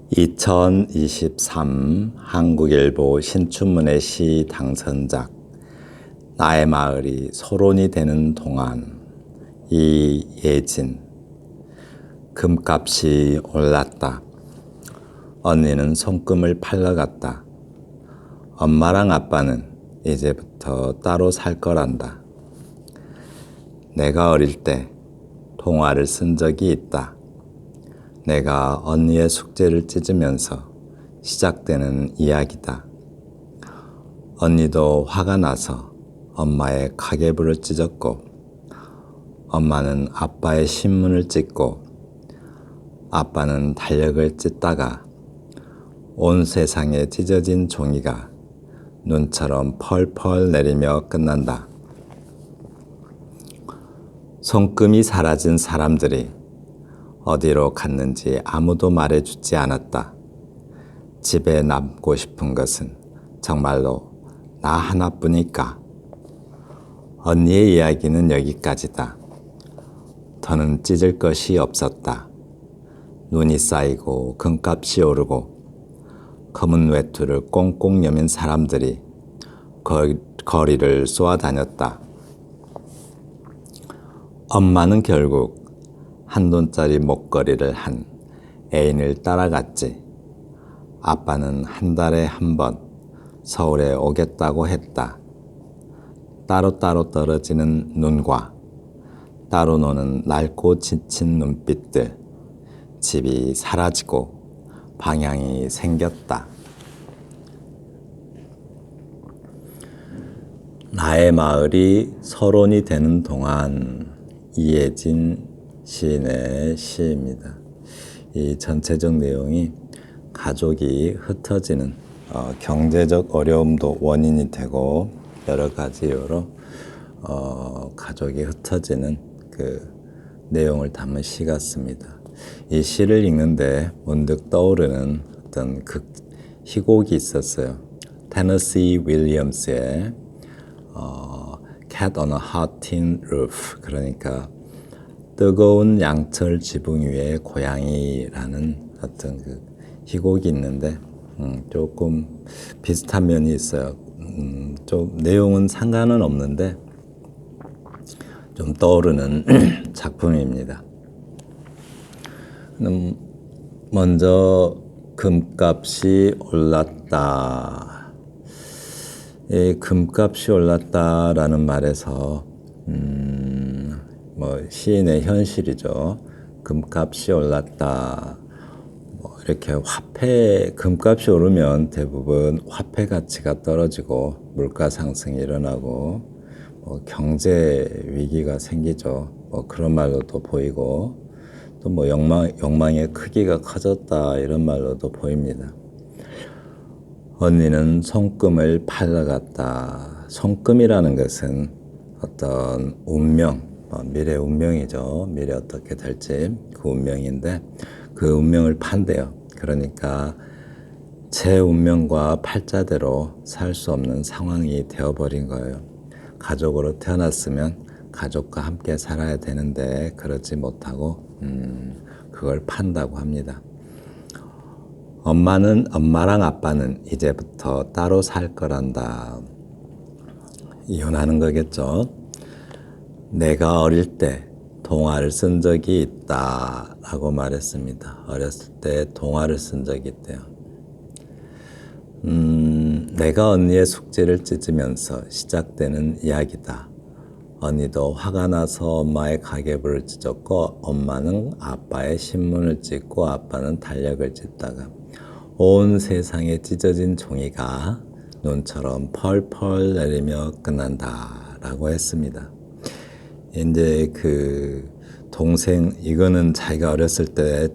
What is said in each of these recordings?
2023 한국일보 신춘문예 시 당선작 나의 마을이 소론이 되는 동안 이예진. 금값이 올랐다. 언니는 손금을 팔러 갔다. 엄마랑 아빠는 이제부터 따로 살 거란다. 내가 어릴 때 동화를 쓴 적이 있다. 내가 언니의 숙제를 찢으면서 시작되는 이야기다. 언니도 화가 나서 엄마의 가계부를 찢었고, 엄마는 아빠의 신문을 찢고, 아빠는 달력을 찢다가 온 세상에 찢어진 종이가 눈처럼 펄펄 내리며 끝난다. 손금이 사라진 사람들이 어디로 갔는지 아무도 말해주지 않았다. 집에 남고 싶은 것은 정말로 나 하나뿐일까? 언니의 이야기는 여기까지다. 더는 찢을 것이 없었다. 눈이 쌓이고 금값이 오르고 검은 외투를 꽁꽁 여민 사람들이 거리를 쏘아다녔다. 엄마는 결국 $1 목걸이를 한 애인을 따라갔지. 아빠는 한 달에 한 번 서울에 오겠다고 했다. 따로따로 떨어지는 눈과 따로 노는 낡고 지친 눈빛들, 집이 사라지고 방향이 생겼다. 나의 마을이 서론이 되는 동안, 이예진 시인의 시입니다. 이 전체적 내용이 가족이 흩어지는 경제적 어려움도 원인이 되고 여러 가지 이유로 가족이 흩어지는 그 내용을 담은 시 같습니다. 이 시를 읽는데 문득 떠오르는 어떤 희곡이 있었어요. 테너시 윌리엄스의 Cat on a Hot Tin Roof, 그러니까 뜨거운 양철 지붕 위에 고양이라는 어떤 그 희곡이 있는데 조금 비슷한 면이 있어요. 좀 내용은 상관은 없는데 좀 떠오르는 작품입니다. 먼저 금값이 올랐다. 이 금값이 올랐다라는 말에서 시인의 현실이죠. 금값이 올랐다. 이렇게 금값이 오르면 대부분 화폐 가치가 떨어지고 물가 상승이 일어나고 경제 위기가 생기죠. 그런 말로도 보이고 또 욕망의 크기가 커졌다 이런 말로도 보입니다. 언니는 손금을 팔러 갔다. 손금이라는 것은 어떤 운명, 미래 운명이죠. 미래 어떻게 될지 그 운명인데 그 운명을 판대요. 그러니까 제 운명과 팔자대로 살 수 없는 상황이 되어버린 거예요. 가족으로 태어났으면 가족과 함께 살아야 되는데 그러지 못하고 그걸 판다고 합니다. 엄마랑 아빠는 이제부터 따로 살 거란다. 이혼하는 거겠죠. 내가 어릴 때 동화를 쓴 적이 있다 라고 말했습니다. 어렸을 때 동화를 쓴 적이 있대요. 내가 언니의 숙제를 찢으면서 시작되는 이야기다. 언니도 화가 나서 엄마의 가계부를 찢었고, 엄마는 아빠의 신문을 찢고, 아빠는 달력을 찢다가 온 세상에 찢어진 종이가 눈처럼 펄펄 내리며 끝난다 라고 했습니다. 이제 그 동생, 이거는 자기가 어렸을 때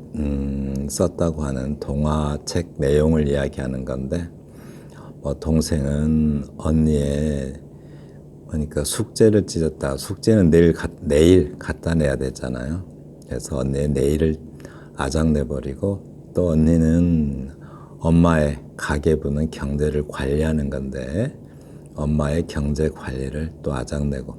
썼다고 하는 동화책 내용을 이야기하는 건데, 동생은 언니의 그러니까 숙제를 찢었다. 숙제는 내일 갖다 내야 되잖아요. 그래서 언니의 내일을 아작내버리고, 또 언니는 엄마의 가계부는 경제를 관리하는 건데 엄마의 경제 관리를 또 아작내고,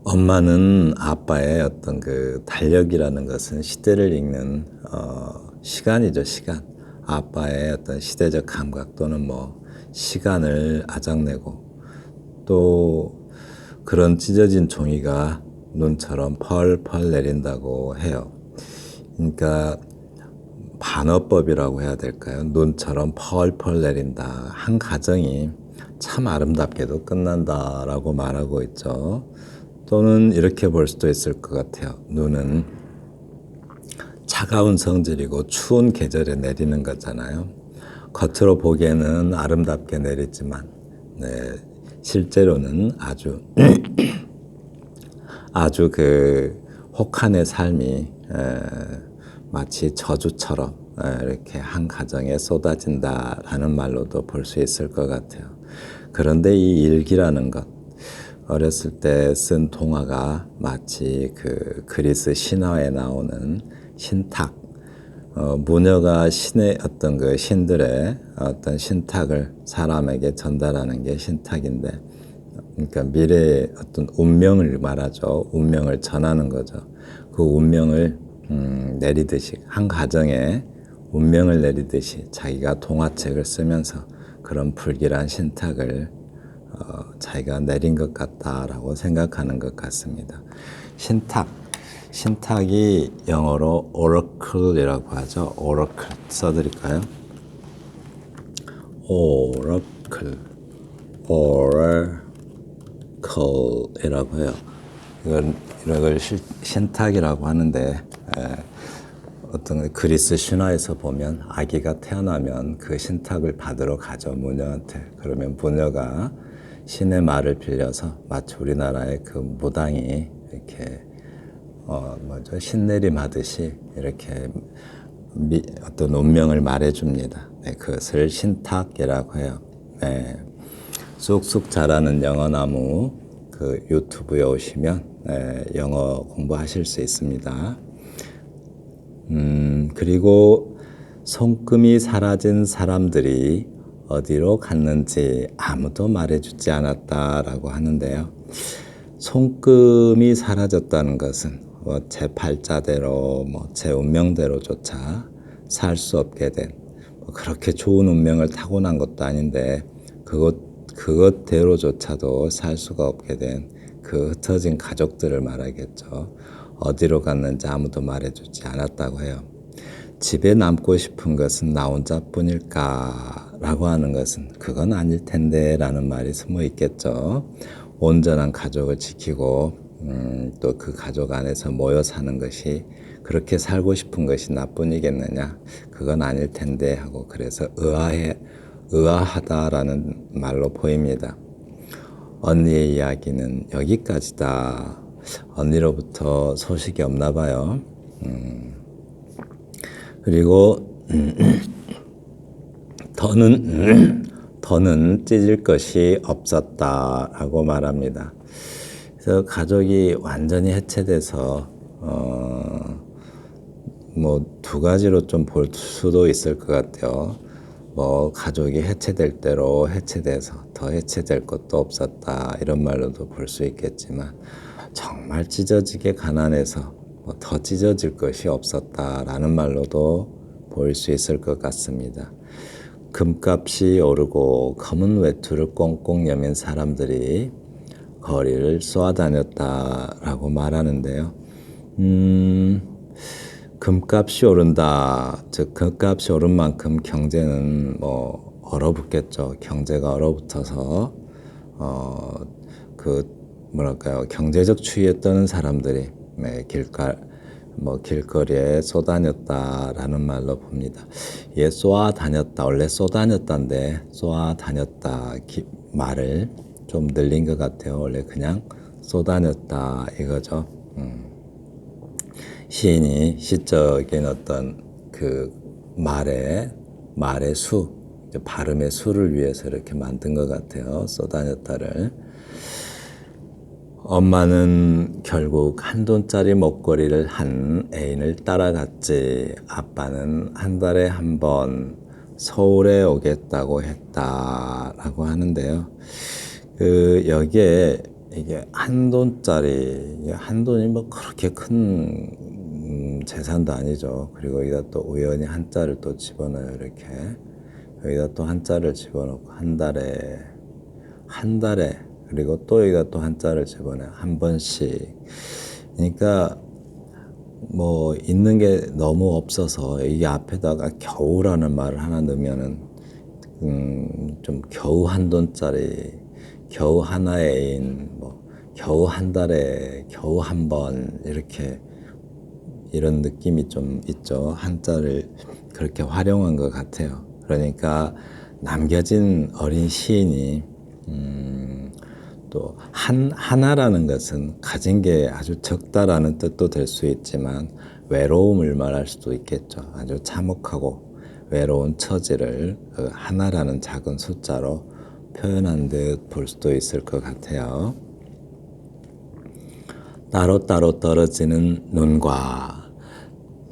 엄마는 아빠의 어떤 그 달력이라는 것은 시대를 읽는 시간이죠, 시간. 아빠의 어떤 시대적 감각 또는 뭐 시간을 아작내고 또 그런 찢어진 종이가 눈처럼 펄펄 내린다고 해요. 그러니까 반어법이라고 해야 될까요? 눈처럼 펄펄 내린다. 한 가정이 참 아름답게도 끝난다라고 말하고 있죠. 또는 이렇게 볼 수도 있을 것 같아요. 눈은 차가운 성질이고 추운 계절에 내리는 거잖아요. 겉으로 보기에는 아름답게 내리지만 네, 실제로는 아주 그 혹한의 삶이 마치 저주처럼 이렇게 한 가정에 쏟아진다라는 말로도 볼 수 있을 것 같아요. 그런데 이 일기라는 것, 어렸을 때 쓴 동화가 마치 그 그리스 신화에 나오는 신탁, 모녀가 신의 어떤 그 신들의 어떤 신탁을 사람에게 전달하는 게 신탁인데, 그러니까 미래의 어떤 운명을 말하죠. 운명을 전하는 거죠. 그 운명을 내리듯이 한 가정에 운명을 내리듯이 자기가 동화책을 쓰면서 그런 불길한 신탁을 자기가 내린 것 같다라고 생각하는 것 같습니다. 신탁이 영어로 oracle이라고 하죠. oracle 써드릴까요? oracle, oracle이라고 해요. 이걸 신탁이라고 하는데 어떤 그리스 신화에서 보면 아기가 태어나면 그 신탁을 받으러 가죠, 모녀한테. 그러면 모녀가 신의 말을 빌려서 마치 우리나라의 그 무당이 이렇게 신내림 하듯이 이렇게 어떤 운명을 말해줍니다. 네, 그것을 신탁이라고 해요. 네. 쑥쑥 자라는 영어나무 그 유튜브에 오시면 영어 공부하실 수 있습니다. 그리고 손금이 사라진 사람들이 어디로 갔는지 아무도 말해주지 않았다라고 하는데요. 손금이 사라졌다는 것은 제 팔자대로 제 운명대로조차 살 수 없게 된 그렇게 좋은 운명을 타고난 것도 아닌데 그것대로조차도 살 수가 없게 된 그 흩어진 가족들을 말하겠죠. 어디로 갔는지 아무도 말해주지 않았다고 해요. 집에 남고 싶은 것은 나 혼자뿐일까? 라고 하는 것은 그건 아닐 텐데 라는 말이 숨어 있겠죠. 온전한 가족을 지키고 또 그 가족 안에서 모여 사는 것이 그렇게 살고 싶은 것이 나뿐이겠느냐? 그건 아닐 텐데 하고 그래서 의아하다라는 말로 보입니다. 언니의 이야기는 여기까지다. 언니로부터 소식이 없나 봐요. 그리고 더는 찢을 것이 없었다라고 말합니다. 그래서 가족이 완전히 해체돼서 두 가지로 좀 볼 수도 있을 것 같아요. 가족이 해체될 대로 해체돼서 더 해체될 것도 없었다 이런 말로도 볼 수 있겠지만 정말 찢어지게 가난해서 더 찢어질 것이 없었다라는 말로도 보일 수 있을 것 같습니다. 금값이 오르고 검은 외투를 꽁꽁 여민 사람들이 거리를 쏘아다녔다라고 말하는데요. 금값이 오른다. 즉 금값이 오른 만큼 경제는 얼어붙겠죠. 경제가 얼어붙어서 경제적 추위에 떠는 사람들이 길거리에 쏘다녔다라는 말로 봅니다. 쏘아다녔다. 원래 쏘다녔다인데 쏘아다녔다 말을 좀 늘린 것 같아요. 원래 그냥 쏘다녔다 이거죠. 시인이 시적인 어떤 그 말의 수, 발음의 수를 위해서 이렇게 만든 것 같아요. 쏘다녔다를. 엄마는 결국 $1 목걸이를 한 애인을 따라갔지. 아빠는 한 달에 한 번 서울에 오겠다고 했다라고 하는데요. 여기에 이게 $1, 한돈이 그렇게 큰 재산도 아니죠. 그리고 여기다 또 우연히 한자를 또 집어넣어요. 이렇게 여기다 또 한자를 집어넣고 한 달에 그리고 또 여기다 또 한자를 집어넣어요. 한 번씩. 그러니까 뭐 있는 게 너무 없어서 이게 앞에다가 겨우라는 말을 하나 넣으면은 좀 겨우 한 돈짜리, 겨우 하나의 애인, 뭐 겨우 한 달에 겨우 한 번 이렇게 이런 느낌이 좀 있죠. 한자를 그렇게 활용한 것 같아요. 그러니까 남겨진 어린 시인이 또 하나라는 것은 가진 게 아주 적다라는 뜻도 될 수 있지만 외로움을 말할 수도 있겠죠. 아주 참혹하고 외로운 처지를 하나라는 작은 숫자로 표현한 듯 볼 수도 있을 것 같아요. 따로따로 떨어지는 눈과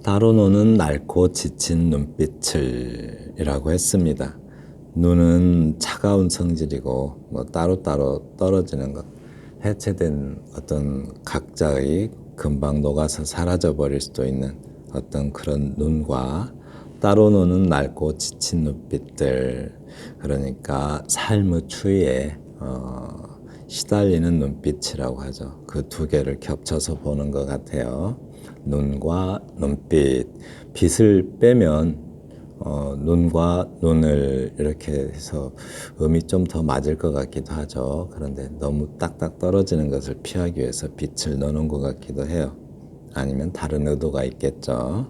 따로 노는 낡고 지친 눈빛을 이라고 했습니다. 눈은 차가운 성질이고 뭐 따로따로 떨어지는 것, 해체된 어떤 각자의 금방 녹아서 사라져 버릴 수도 있는 어떤 그런 눈과 따로 노는 낡고 지친 눈빛들, 그러니까 삶의 추위에 시달리는 눈빛이라고 하죠. 그 두 개를 겹쳐서 보는 것 같아요. 눈과 눈빛, 빛을 빼면 눈과 눈을 이렇게 해서 음이 좀 더 맞을 것 같기도 하죠. 그런데 너무 딱딱 떨어지는 것을 피하기 위해서 빛을 넣는 것 같기도 해요. 아니면 다른 의도가 있겠죠.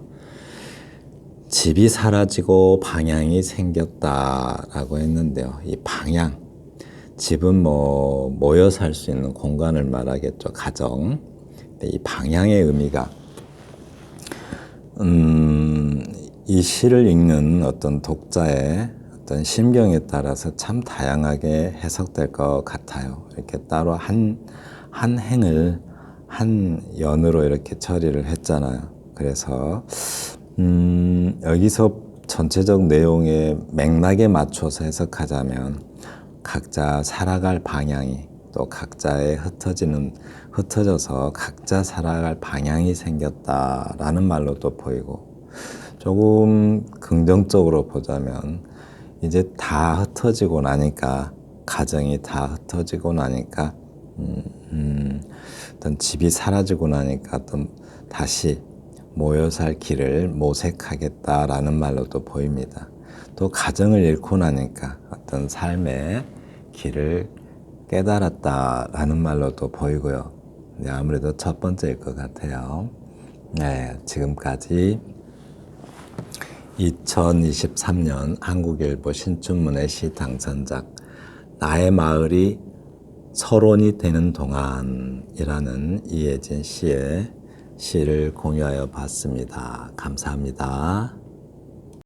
집이 사라지고 방향이 생겼다라고 했는데요. 이 방향, 집은 뭐 모여 살 수 있는 공간을 말하겠죠. 가정. 근데 이 방향의 의미가 이 시를 읽는 어떤 독자의 어떤 심경에 따라서 참 다양하게 해석될 것 같아요. 이렇게 따로 한 행을 한 연으로 이렇게 처리를 했잖아요. 그래서 여기서 전체적 내용의 맥락에 맞춰서 해석하자면 각자 살아갈 방향이 또 각자의 흩어져서 각자 살아갈 방향이 생겼다라는 말로도 보이고, 조금 긍정적으로 보자면 이제 다 흩어지고 나니까, 가정이 다 흩어지고 나니까 어떤 집이 사라지고 나니까 어떤 다시 모여 살 길을 모색하겠다라는 말로도 보입니다. 또 가정을 잃고 나니까 어떤 삶의 길을 깨달았다라는 말로도 보이고요. 네, 아무래도 첫 번째일 것 같아요. 네, 지금까지 2023년 한국일보 신춘문예 시 당선작 나의 마을이 서론이 되는 동안이라는 이혜진 씨의 시를 공유하여 봤습니다. 감사합니다.